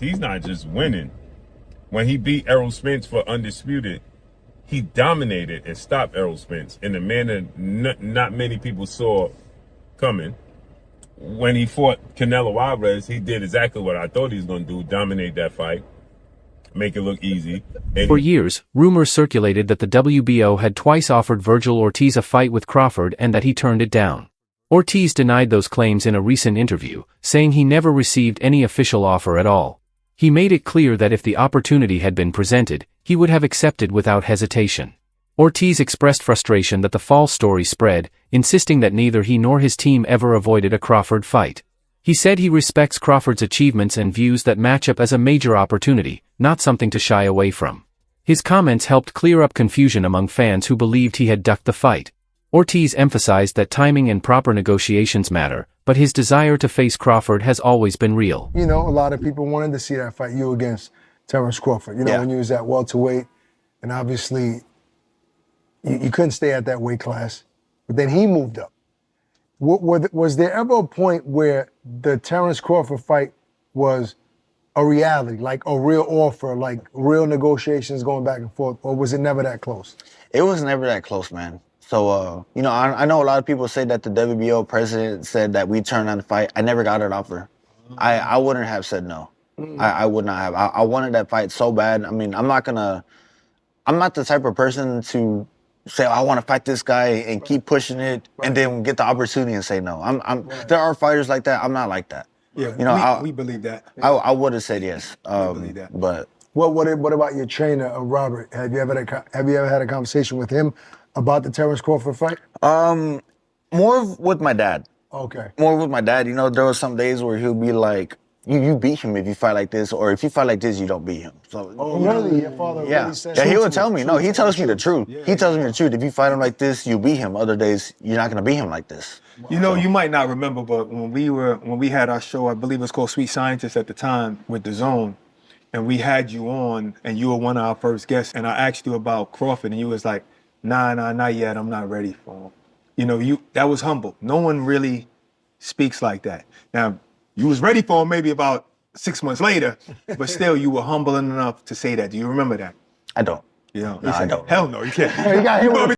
He's not just winning. When he beat Errol Spence for Undisputed, he dominated and stopped Errol Spence in a manner not many people saw coming. When he fought Canelo Alvarez, he did exactly what I thought he was going to do, dominate that fight, make it look easy. For years, rumors circulated that the WBO had twice offered Virgil Ortiz a fight with Crawford and that he turned it down. Ortiz denied those claims in a recent interview, saying he never received any official offer at all. He made it clear that if the opportunity had been presented, he would have accepted without hesitation. Ortiz expressed frustration that the false story spread, insisting that neither he nor his team ever avoided a Crawford fight. He said he respects Crawford's achievements and views that matchup as a major opportunity, not something to shy away from. His comments helped clear up confusion among fans who believed he had ducked the fight. Ortiz emphasized that timing and proper negotiations matter, but his desire to face Crawford has always been real. You know, a lot of people wanted to see that fight, you against Terrence Crawford. You know, when you was at welterweight, and obviously you couldn't stay at that weight class, but then he moved up. Was there ever a point where the Terrence Crawford fight was a reality, like a real offer, like real negotiations going back and forth, or was it never that close? It was never that close, man. So, you know, I know a lot of people say that the WBO president said that we turned on the fight. I never got an offer. I wouldn't have said no. I would not have. I wanted that fight so bad. I mean, I'm not the type of person to say, I want to fight this guy and keep pushing it and then get the opportunity and say no. There are fighters like that. I'm not like that. Yeah, you know, we believe that. I would have said yes. We believe that. But what about your trainer, Robert? Have you ever had a conversation with him about the Terrence Crawford fight? More with my dad. Okay. More with my dad. You know, there were some days where he'll be like, you beat him if you fight like this, or if you fight like this, you don't beat him. So, really? Your father really said he would tell me. No, he tells me the truth. He tells me the truth. If you fight him like this, you beat him. Other days, you're not gonna beat him like this. You know, you might not remember, but when we had our show, I believe it was called Sweet Scientist at the time with The Zone, and we had you on, and you were one of our first guests, and I asked you about Crawford, and you was like, nah, not yet. I'm not ready for him. You know, that was humble. No one really speaks like that. Now, you was ready for him maybe about 6 months later, but still you were humble enough to say that. Do you remember that? I don't. You know, no, I don't. Hell no, you can't. You got him with